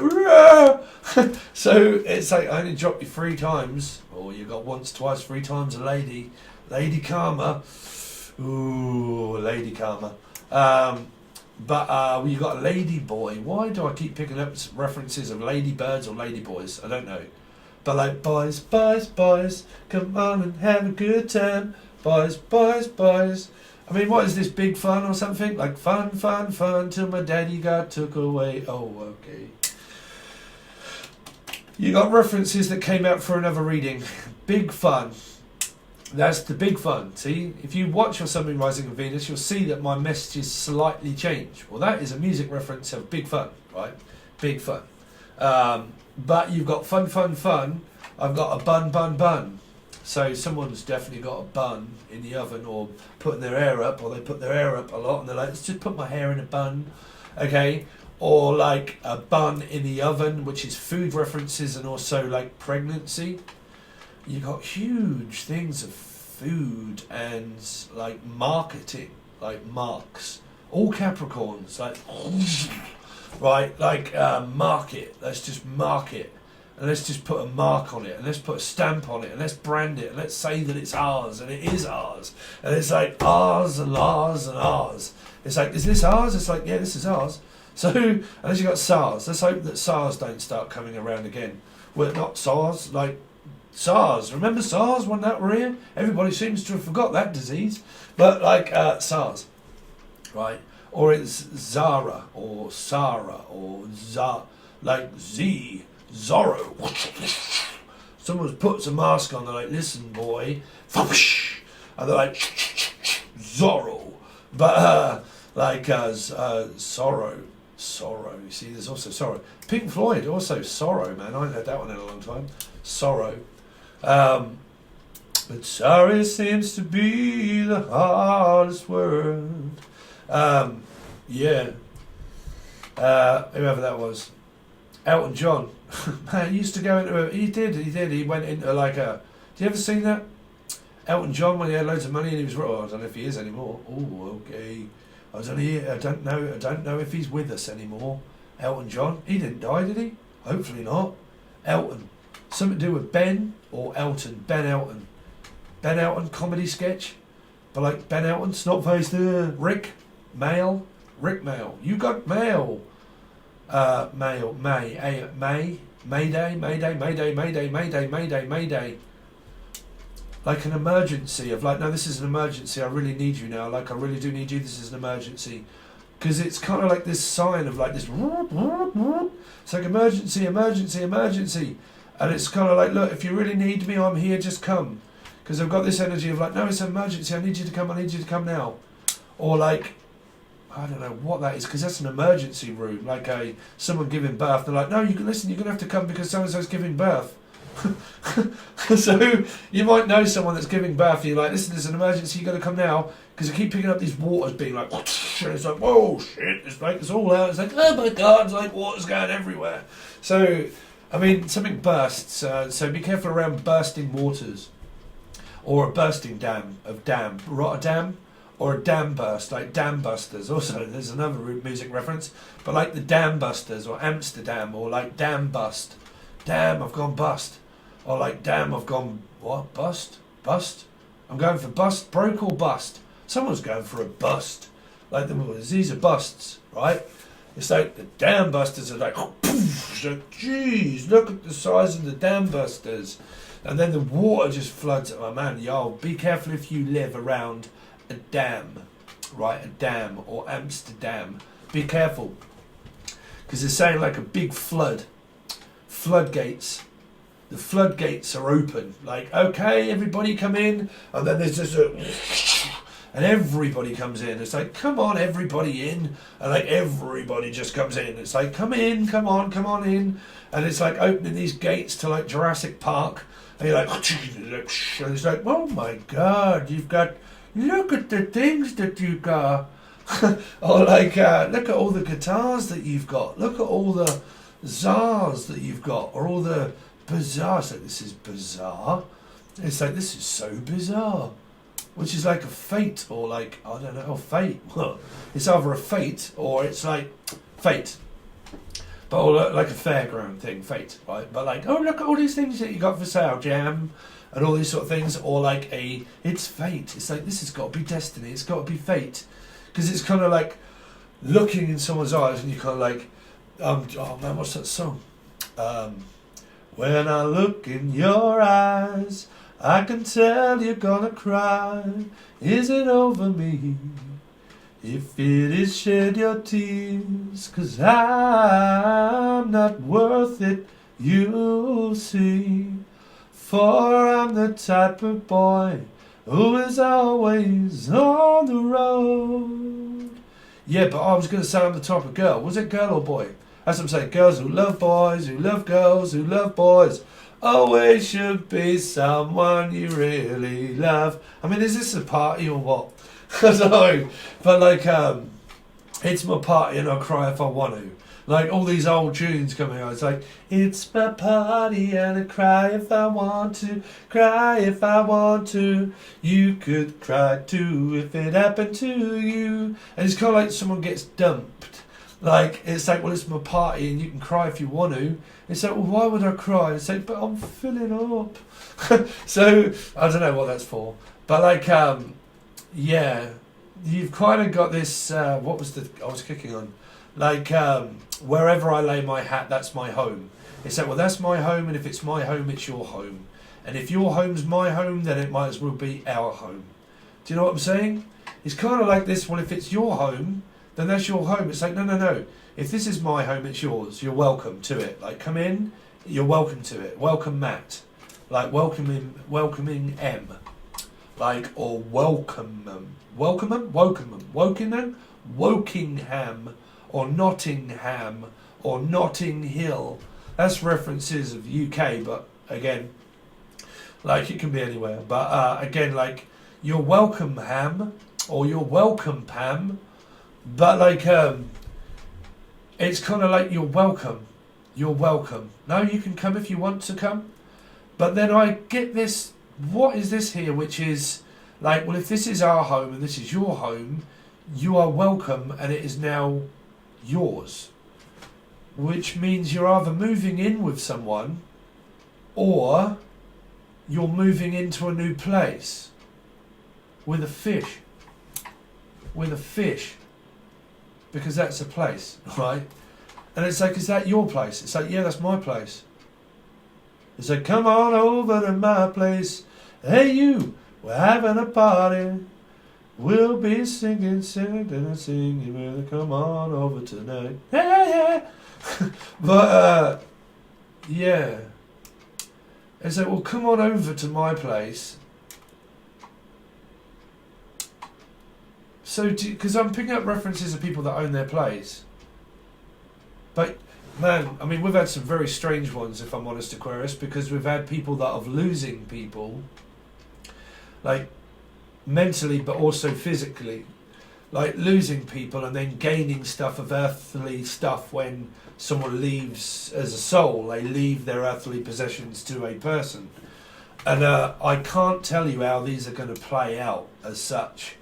so it's like, I only dropped you 3 times. Oh, you got once, twice, 3 times a lady. Lady Karma. Ooh, Lady Karma. But you got a lady boy. Why do I keep picking up references of ladybirds or ladyboys? I don't know. But like, boys, boys, boys, come on and have a good time. Boys, boys, boys. I mean, what is this, big fun or something? Like fun, fun, fun, till my daddy got took away. Oh, okay. You got references that came out for another reading. Big fun. That's the big fun. See, if you watch your Sun, Moon, Rising of Venus, you'll see that my messages slightly change. Well, that is a music reference of big fun, right? Big fun. But you've got fun, fun, fun. I've got a bun, bun, bun. So someone's definitely got a bun in the oven, or putting their hair up, or they put their hair up a lot, and they're like, let's just put my hair in a bun, okay? Or like a bun in the oven, which is food references, and also like pregnancy. You got huge things of food and like marketing, like marks, all Capricorns, like right, like market. Let's just mark it, and let's just put a mark on it, and let's put a stamp on it, and let's brand it, and let's say that it's ours, and it is ours, and it's like ours and ours and ours. It's like, is this ours? It's like, yeah, this is ours. So, unless you got SARS, let's hope that SARS don't start coming around again. Well, not SARS, like. SARS, remember SARS when that were here? Everybody seems to have forgot that disease. But like SARS, right? Or it's Zara, or Sarah, or like Z, Zorro. Someone puts a mask on, they're like, listen boy, and they're like, Zorro. But like Sorrow, you see, there's also Sorrow. Pink Floyd, also Sorrow, man, I haven't had that one in a long time. Sorrow. But sorry seems to be the hardest word. Yeah. Whoever that was. Elton John. Man, he used to go into he did. He went into like a... Do you ever seen that? Elton John, when he had loads of money and he was... Oh, I don't know if he is anymore. Oh, okay. I don't know if he's with us anymore. Elton John. He didn't die, did he? Hopefully not. Elton. Something to do with Ben or Elton. Ben Elton. Ben Elton comedy sketch. But like Ben Elton, snot-faced Rick Mail. Rick Mail. You got mail. Mayday, Mayday. Like an emergency of like, no, this is an emergency. I really need you now. Like, I really do need you. This is an emergency. Because it's kind of like this sign of like this. It's like emergency. And it's kind of like, look, if you really need me, I'm here. Just come. Because I've got this energy of like, no, it's an emergency. I need you to come now. Or like, I don't know what that is, because that's an emergency room, like someone giving birth. They're like, no, you can listen, you're going to have to come because so-and-so's giving birth. So you might know someone that's giving birth, and you're like, listen, there's an emergency, you've got to come now, because I keep picking up these waters being like, and it's like, whoa, shit, it's like, it's all out, it's like, oh my God, it's like water's going everywhere. So, I mean, something bursts, so be careful around bursting waters, or a bursting dam, Rotterdam, or a dam burst, like Dam Busters. Also, there's another music reference, but like the Dam Busters, or Amsterdam, or like Dam Bust. Damn, I've gone bust. Or like, damn, I've gone, what, bust? Bust? I'm going for bust, broke or bust? Someone's going for a bust. Like, these are busts, right? It's like the Dam Busters are like, poof, so, geez, look at the size of the Dam Busters. And then the water just floods. Oh man, yo, be careful if you live around a dam, right? A dam or Amsterdam. Be careful, because they're saying like a big floodgates. The floodgates are open. Like, okay, everybody come in, and then there's just and everybody comes in. It's like, come on, everybody in, and like everybody just comes in. It's like, come in, come on in, and it's like opening these gates to like Jurassic Park, and you're like, and it's like, oh my God, you've got. Look at the things that you got. Or like, look at all the guitars that you've got. Look at all the czars that you've got. Or all the bizarre. It's like, this is bizarre. It's like, this is so bizarre. Which is like a fate, or like, I don't know, fate. It's either a fate, or it's like fate. But or like a fairground thing, fate, right? But like, oh, look at all these things that you got for sale, jam. And all these sort of things, or like it's fate. It's like, this has got to be destiny. It's got to be fate, because it's kind of like looking in someone's eyes, and you kind of like, oh man, what's that song? When I look in your eyes, I can tell you're gonna cry. Is it over me? If it is, shed your tears, 'cause I'm not worth it. You'll see. For I'm the type of boy who is always on the road. Yeah, but I was going to say I'm the type of girl. Was it girl or boy? That's what I'm saying. Girls who love boys, who love girls, who love boys. Always should be someone you really love. I mean, is this a party or what? I don't know. But like, it's my party and I'll cry if I want to. Like all these old tunes coming out, it's like, it's my party and I cry if I want to, cry if I want to. You could cry too if it happened to you. And it's kind of like someone gets dumped. Like, it's like, well, it's my party and you can cry if you want to. It's like, well, why would I cry? It's like, but I'm filling up. So, I don't know what that's for. But like, yeah, you've kind of got this, what was the, I was kicking on. Like, wherever I lay my hat, that's my home. It's like, well, that's my home, and if it's my home, it's your home. And if your home's my home, then it might as well be our home. Do you know what I'm saying? It's kind of like this, well, if it's your home, then that's your home. It's like, no. If this is my home, it's yours. You're welcome to it. Like, come in, you're welcome to it. Welcome, Matt. Like, welcoming M. Like, or Wokingham, or Nottingham, or Notting Hill. That's references of UK, but again, like, it can be anywhere. But again, like, you're welcome, Ham, or you're welcome, Pam. But like, it's kind of like you're welcome. you're welcome. No, you can come if you want to come. But then I get this, what is this here, which is like, well, if this is our home and this is your home, you are welcome and it is now yours. Which means you're either moving in with someone or you're moving into a new place with a fish. With a fish. Because that's a place, right? And it's like, is that your place? It's like, yeah, that's my place. It's like, come on over to my place. Hey, you, we're having a party. We'll be singing, singing, and singing. Well, come on over tonight. Yeah, yeah. But, yeah. It's like, well, come on over to my place. So, because I'm picking up references of people that own their place. But, man, I mean, we've had some very strange ones, if I'm honest, Aquarius, because we've had people that are losing people, like, mentally, but also physically. Like, losing people and then gaining stuff of earthly stuff when someone leaves as a soul. They leave their earthly possessions to a person. And I can't tell you how these are going to play out as such.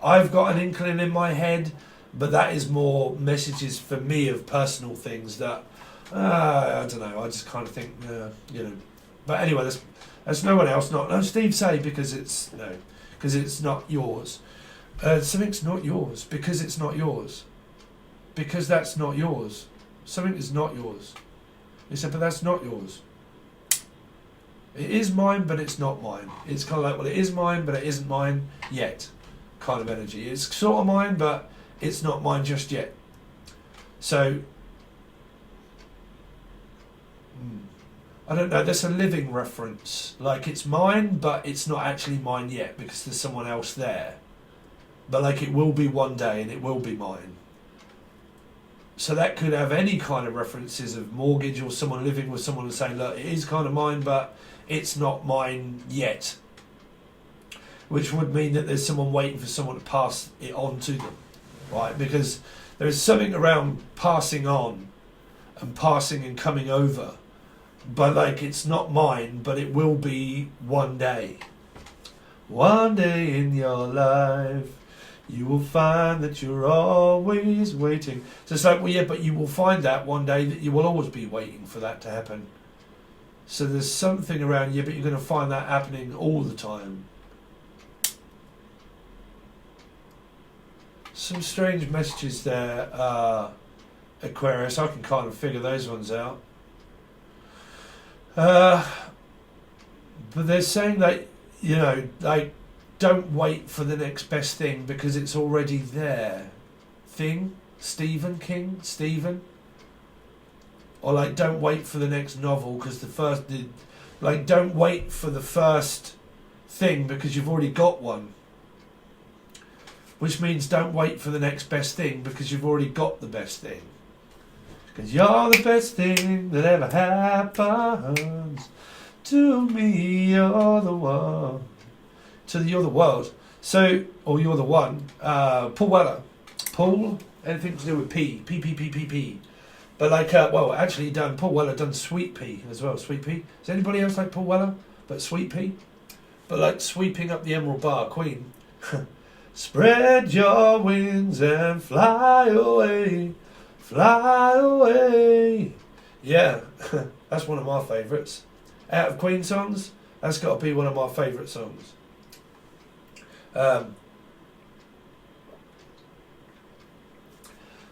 I've got an inkling in my head, but that is more messages for me of personal things that, I don't know, I just kind of think, you know. But anyway, that's no one else, no, Steve say, because it's not yours. Something's not yours, because it's not yours. Because that's not yours. Something is not yours. He said, but that's not yours. It is mine, but it's not mine. It's kind of like, well, it is mine, but it isn't mine yet. Kind of energy. It's sort of mine, but it's not mine just yet. So, I don't know, there's a living reference. Like, it's mine, but it's not actually mine yet because there's someone else there. But, like, it will be one day and it will be mine. So that could have any kind of references of mortgage or someone living with someone and saying, look, it is kind of mine, but it's not mine yet. Which would mean that there's someone waiting for someone to pass it on to them, right? Because there is something around passing on and passing and coming over. But, like, it's not mine, but it will be one day. One day in your life, you will find that you're always waiting. So it's like, well, yeah, but you will find that one day that you will always be waiting for that to happen. So there's something around you, but you're going to find that happening all the time. Some strange messages there, Aquarius. I can kind of figure those ones out. But they're saying that, you know, like, don't wait for the next best thing because it's already there. Stephen King? Or, like, don't wait for the next novel because don't wait for the first thing because you've already got one. Which means don't wait for the next best thing because you've already got the best thing. Because you're the best thing that ever happens to me. You're the one. You're the world. So, or you're the one. Paul Weller. Paul, anything to do with P. P. But like, actually Paul Weller done Sweet Pea as well. Sweet Pea. Is anybody else like Paul Weller? But Sweet Pea? But like sweeping up the Emerald Bar, Queen. Spread your wings and fly away. Fly away. Yeah, that's one of my favourites. Out of Queen songs, that's got to be one of my favourite songs.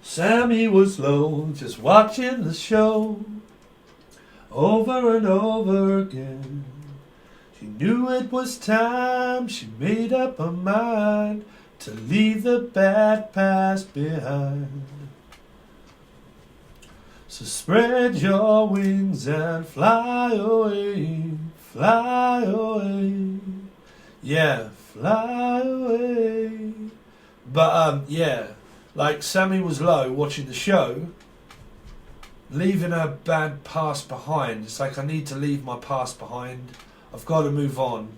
Sammy was low, just watching the show over and over again. She knew it was time, she made up her mind to leave the bad past behind. So spread your wings and fly away, fly away. Yeah, fly away. But, yeah, like Sammy was low watching the show, leaving her bad past behind. It's like, I need to leave my past behind. I've got to move on.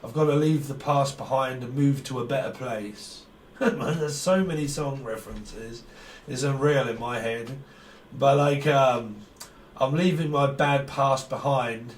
I've got to leave the past behind and move to a better place. Man, there's so many song references. It's unreal in my head. But like, I'm leaving my bad past behind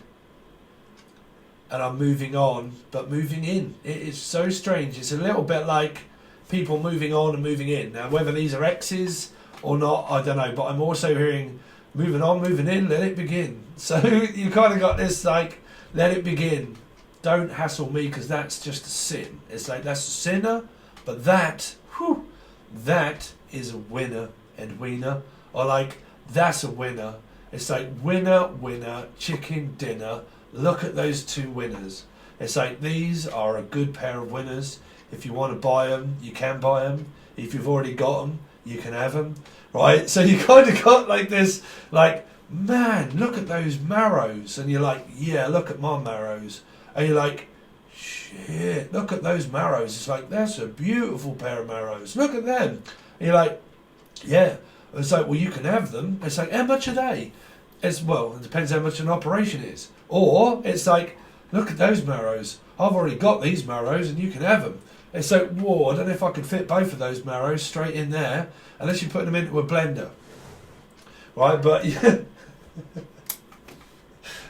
and I'm moving on, but moving in. It is so strange. It's a little bit like people moving on and moving in. Now, whether these are exes or not, I don't know, but I'm also hearing moving on, moving in, let it begin. So you kind of got this like, let it begin. Don't hassle me because that's just a sin. It's like, that's a sinner, but that, whew, that is a winner, Edwina. Or like, that's a winner. It's like winner, winner, chicken dinner. Look at those two winners. It's like, these are a good pair of winners. If you want to buy them, you can buy them. If you've already got them, you can have them. Right? So you kind of got like this, like, man, look at those marrows. And you're like, yeah, look at my marrows. And you're like, shit, look at those marrows. It's like, that's a beautiful pair of marrows. Look at them. And you're like, yeah. It's like, well, you can have them. It's like, how much are they? It's, well, it depends how much an operation is. Or it's like, look at those marrows. I've already got these marrows and you can have them. It's like, whoa, I don't know if I could fit both of those marrows straight in there unless you put them into a blender. Right, but yeah.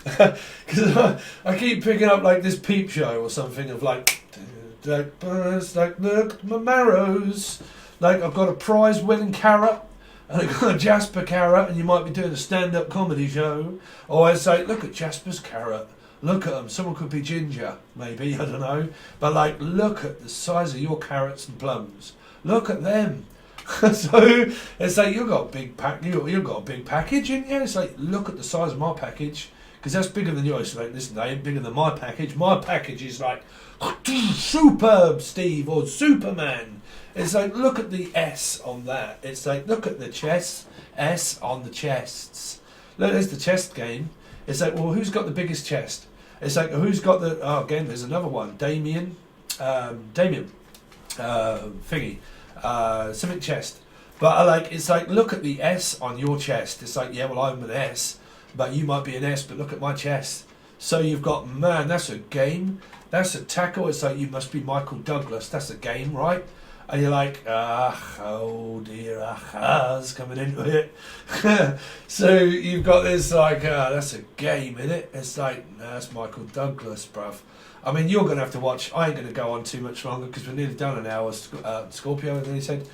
Because I keep picking up like this peep show or something of like look at my marrows. Like I've got a prize winning carrot and I've got a Jasper carrot, and you might be doing a stand-up comedy show. Or I say, look at Jasper's carrot. Look at them. Someone could be Ginger, maybe, I don't know. But like, look at the size of your carrots and plums. Look at them. So it's like, you've got a big you've got a big package in you. It's like, look at the size of my package, because that's bigger than yours. So like, listen, they ain't bigger than my package. My package is like superb, Steve, or Superman. It's like, look at the S on that. It's like, look at the chest, S on the chests. Look, there's the chest game. It's like, well, who's got the biggest chest? It's like, who's got the? Oh, again, there's another one. Damien, thingy. Something chest. But like, it's like, look at the S on your chest. It's like, yeah, well, I'm an S, but you might be an S, but look at my chest. So you've got, man, that's a game. That's a tackle. It's like, you must be Michael Douglas. That's a game, right? And you're like, oh dear, ahas coming into it. So you've got this like, that's a game, innit? It's like, nah, that's Michael Douglas, bruv. I mean, you're going to have to watch. I ain't going to go on too much longer because we're nearly done an hour. Scorpio, and then he said,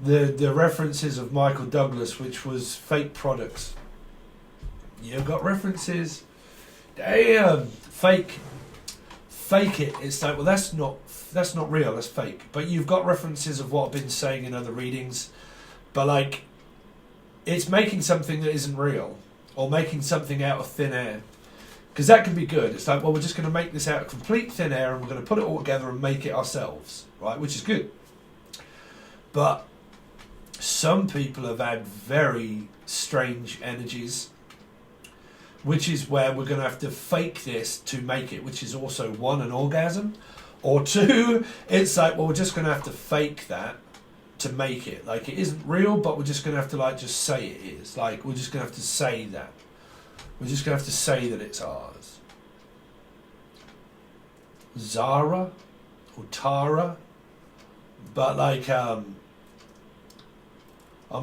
the references of Michael Douglas, which was fake products. You've got references. Damn, fake it. It's like, well, that's not real. That's fake. But you've got references of what I've been saying in other readings. But like, it's making something that isn't real, or making something out of thin air. Because that can be good. It's like, well, we're just going to make this out of complete thin air and we're going to put it all together and make it ourselves, right? Which is good. But some people have had very strange energies, which is where we're going to have to fake this to make it, which is also, one, an orgasm, or two, it's like, well, we're just going to have to fake that to make it. Like, it isn't real, but we're just going to have to, like, just say it is. Like, we're just going to have to say that. We're just going to have to say that it's ours. Zara or Tara. But like, I'm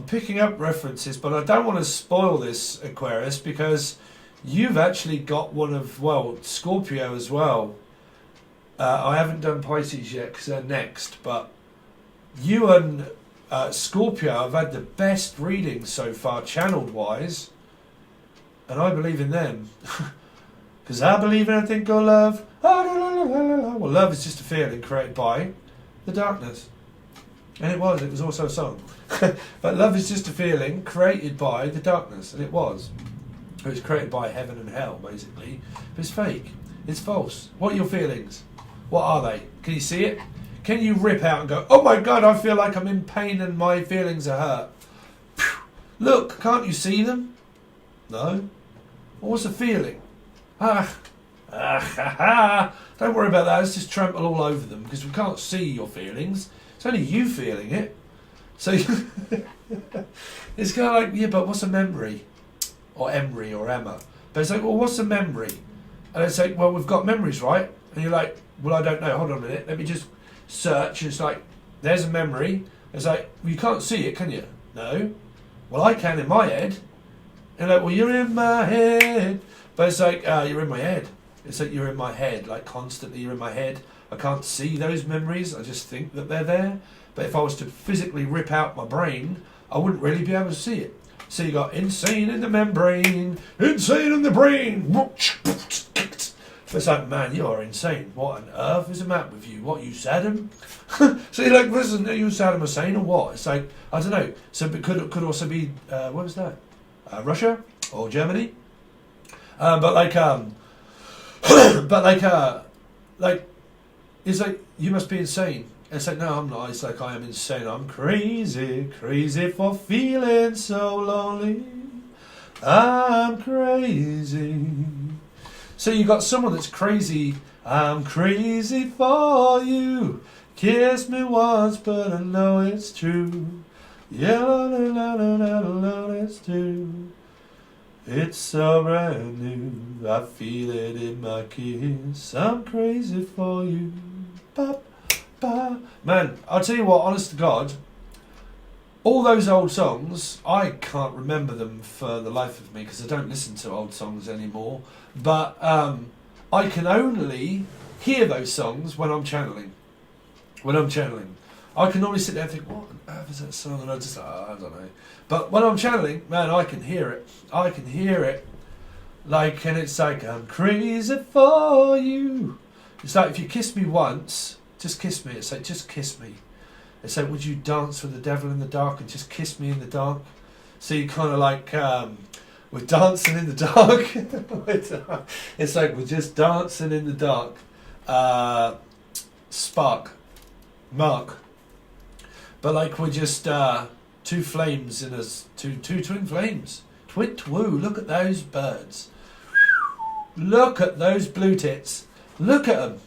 picking up references, but I don't want to spoil this, Aquarius, because you've actually got one of, well, Scorpio as well. I haven't done Pisces yet because they're next, but you and Scorpio have had the best readings so far, channeled-wise. And I believe in them. Because I believe in a thing called love. Well, love is just a feeling created by the darkness. And it was also a song. But love is just a feeling created by the darkness. And it was. It was created by heaven and hell, basically. But it's fake. It's false. What are your feelings? What are they? Can you see it? Can you rip out and go, oh my God, I feel like I'm in pain and my feelings are hurt? Phew. Look, can't you see them? No. What's the feeling? Don't worry about that. Let's just trample all over them because we can't see your feelings. It's only you feeling it. So it's kind of like, yeah, but what's a memory? Or Emery or Emma. But it's like, well, what's a memory? And it's like, well, we've got memories, right? And you're like, well, I don't know. Hold on a minute. Let me just search. It's like, there's a memory. It's like, well, you can't see it, can you? No. Well, I can in my head. And like, well, you're in my head. But it's like, you're in my head. It's like you're in my head, like constantly you're in my head. I can't see those memories, I just think that they're there. But if I was to physically rip out my brain, I wouldn't really be able to see it. So you got insane in the membrane, insane in the brain. It's like, man, you are insane. What on earth is the matter with you? What, you Saddam? So you're like, listen, are you Saddam Hussein or what? It's like, I don't know. So it could also be, what was that? Russia or Germany? But it's like, you must be insane. It's like, no, I'm not. It's like, I am insane. I'm crazy, crazy for feeling so lonely. I'm crazy. So you got someone that's crazy. I'm crazy for you. Kiss me once, but I know it's true. Yeah, it's true. It's so brand new. I feel it in my kiss. I'm crazy for you. Ba, ba. Man, I'll tell you what, honest to God, all those old songs, I can't remember them for the life of me because I don't listen to old songs anymore. But I can only hear those songs when I'm channeling. I can normally sit there and think, what on earth is that song? And I just, I don't know. But when I'm channeling, man, I can hear it. Like, and it's like, I'm crazy for you. It's like, if you kiss me once, just kiss me. It's like, just kiss me. It's like, would you dance with the devil in the dark and just kiss me in the dark? So you kind of like, we're dancing in the dark. It's like, we're just dancing in the dark. Mark. But like, we're just two flames in us, two twin flames. Woo, look at those birds. Look at those blue tits. Look at them.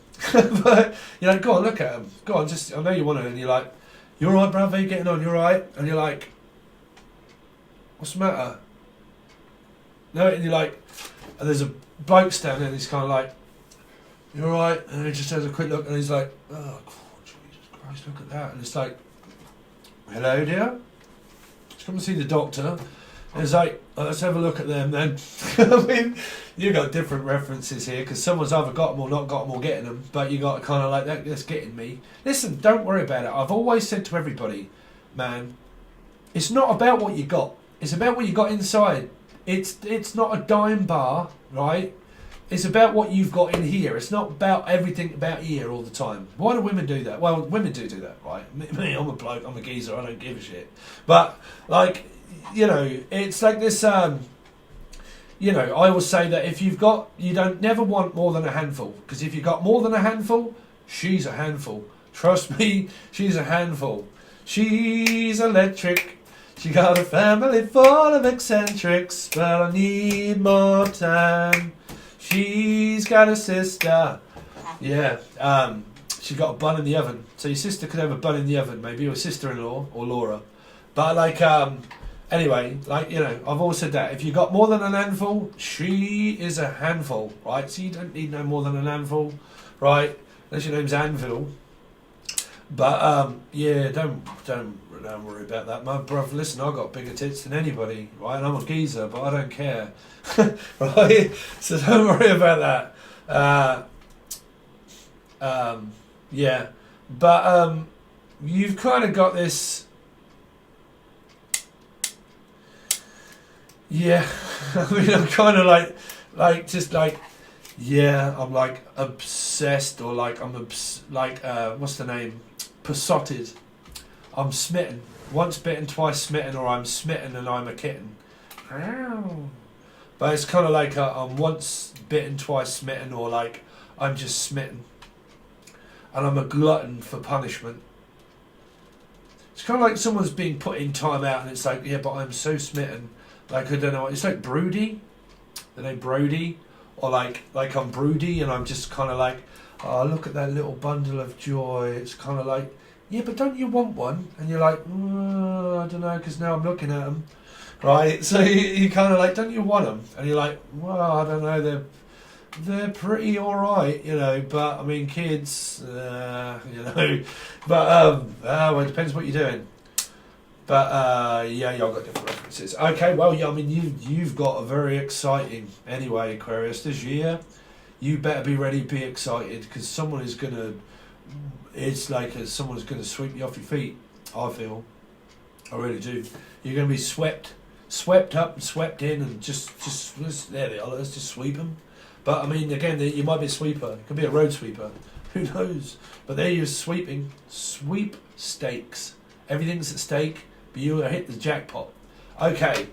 But you're like, go on, look at them. Go on, just, I know you want to. And you're like, you alright, bruv? How you getting on? You alright? And you're like, what's the matter? No, and you're like, and there's a bloke standing there and he's kind of like, you alright? And he just has a quick look and he's like, oh, Jesus Christ, look at that. And it's like, hello, dear? Just come and see the doctor. And it's like, let's have a look at them then. I mean, you got different references here because someone's either got them or not got them or getting them, but you got kind of like, that's getting me. Listen, don't worry about it. I've always said to everybody, man, it's not about what you got. It's about what you got inside. It's not a dime bar, right? It's about what you've got in here. It's not about everything about here all the time. Why do women do that? Well, women do that, right? Me, I'm a bloke, I'm a geezer, I don't give a shit. But, like, you know, it's like this, you know, I always say that if you've got, you don't never want more than a handful. Because if you've got more than a handful, she's a handful. Trust me, she's a handful. She's electric. She got a family full of eccentrics. But I need more time. She's got a sister. Yeah, she got a bun in the oven. So your sister could have a bun in the oven, maybe, or sister-in-law, or Laura. But like, anyway, like, you know, I've always said that. If you got more than an handful, she is a handful, right? So you don't need no more than an handful, right? Unless your name's Anvil. But, yeah, don't worry about that. My brother, listen, I've got bigger tits than anybody, right? And I'm a geezer, but I don't care. Right? So don't worry about that. Yeah. But, you've kind of got this... Yeah. I mean, I'm kind of like, just like... Yeah, I'm like obsessed, or like I'm what's the name? Besotted. I'm smitten. Once bitten, twice smitten, or I'm smitten and I'm a kitten. But it's kind of like I'm once bitten, twice smitten, or like I'm just smitten. And I'm a glutton for punishment. It's kind of like someone's being put in time out and it's like, yeah, but I'm so smitten. Like, I don't know, it's like Broody. The name Brody. Or like I'm broody and I'm just kind of like, oh, look at that little bundle of joy. It's kind of like, yeah, but don't you want one? And you're like, I don't know, because now I'm looking at them, right? So you kind of like, don't you want them? And you're like, well, I don't know, they're pretty all right, you know. But I mean, kids, you know. But well, it depends what you're doing. But yeah, y'all got different references. Okay, well, yeah, I mean, you've got a very exciting, anyway, Aquarius, this year. You better be ready to be excited, because someone is going to, it's like someone's going to sweep you off your feet, I feel. I really do. You're going to be swept up and swept in, and just there they are, let's just sweep them. But I mean, again, you might be a sweeper. It could be a road sweeper. Who knows? But there you're sweeping. Sweepstakes. Everything's at stake, but you hit the jackpot. Okay.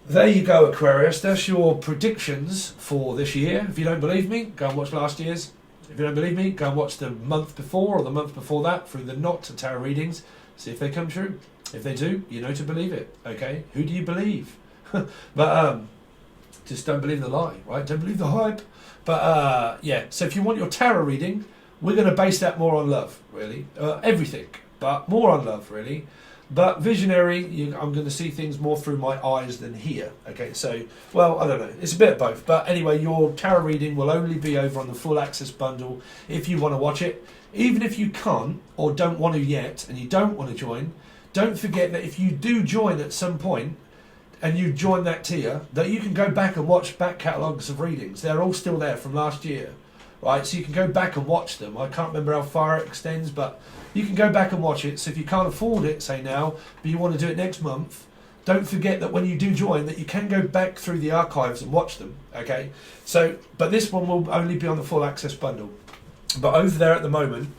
There you go, Aquarius. That's your predictions for this year. If you don't believe me, go and watch last year's. If you don't believe me, go and watch the month before or the month before that through the Not Tarot readings. See if they come true. If they do, you know to believe it. Okay? Who do you believe? But just don't believe the lie, right? Don't believe the hype. But yeah, so if you want your tarot reading, we're going to base that more on love, really. Everything, but more on love, really. But visionary, I'm going to see things more through my eyes than here. Okay, so, well, I don't know. It's a bit of both. But anyway, your tarot reading will only be over on the full access bundle if you want to watch it. Even if you can't or don't want to yet and you don't want to join, don't forget that if you do join at some point and you join that tier, that you can go back and watch back catalogues of readings. They're all still there from last year. Right, so you can go back and watch them. I can't remember how far it extends, but you can go back and watch it. So if you can't afford it, say now, but you want to do it next month, don't forget that when you do join, that you can go back through the archives and watch them. Okay, so but this one will only be on the full access bundle. But over there at the moment,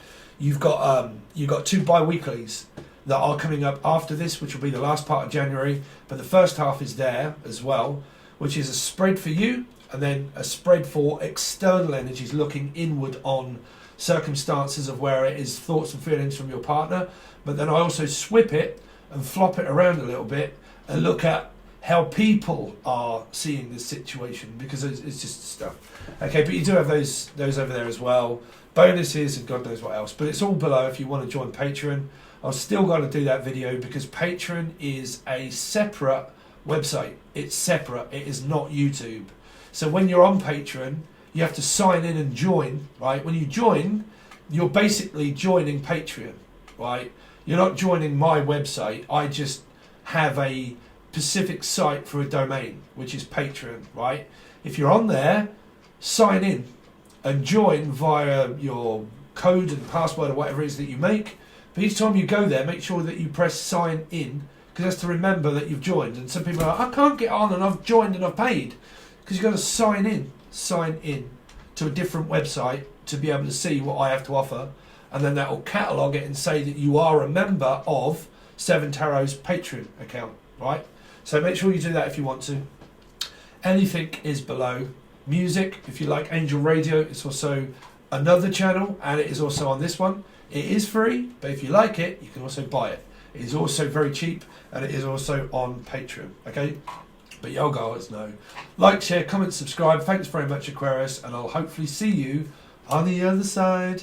you've got 2 bi-weeklies that are coming up after this, which will be the last part of January. But the first half is there as well, which is a spread for you. And then a spread for external energies looking inward on circumstances of where it is thoughts and feelings from your partner. But then I also swip it and flop it around a little bit and look at how people are seeing this situation, because it's just stuff. Okay, but you do have those over there as well. Bonuses and God knows what else. But it's all below if you want to join Patreon. I've still got to do that video because Patreon is a separate website. It's separate. It is not YouTube. So when you're on Patreon, you have to sign in and join, right? When you join, you're basically joining Patreon, right? You're not joining my website. I just have a specific site for a domain, which is Patreon, right? If you're on there, sign in and join via your code and password or whatever it is that you make. But each time you go there, make sure that you press sign in, because that's to remember that you've joined. And some people are like, I can't get on and I've joined and I've paid. Because you've got to sign in to a different website to be able to see what I have to offer, and then that will catalogue it and say that you are a member of Seven Tarot's Patreon account, right? So make sure you do that if you want to. Anything is below. Music, if you like Angel Radio, it's also another channel, and it is also on this one. It is free, but if you like it, you can also buy it. It is also very cheap, and it is also on Patreon, okay? But y'all guys know. Like, share, comment, subscribe. Thanks very much, Aquarius, and I'll hopefully see you on the other side.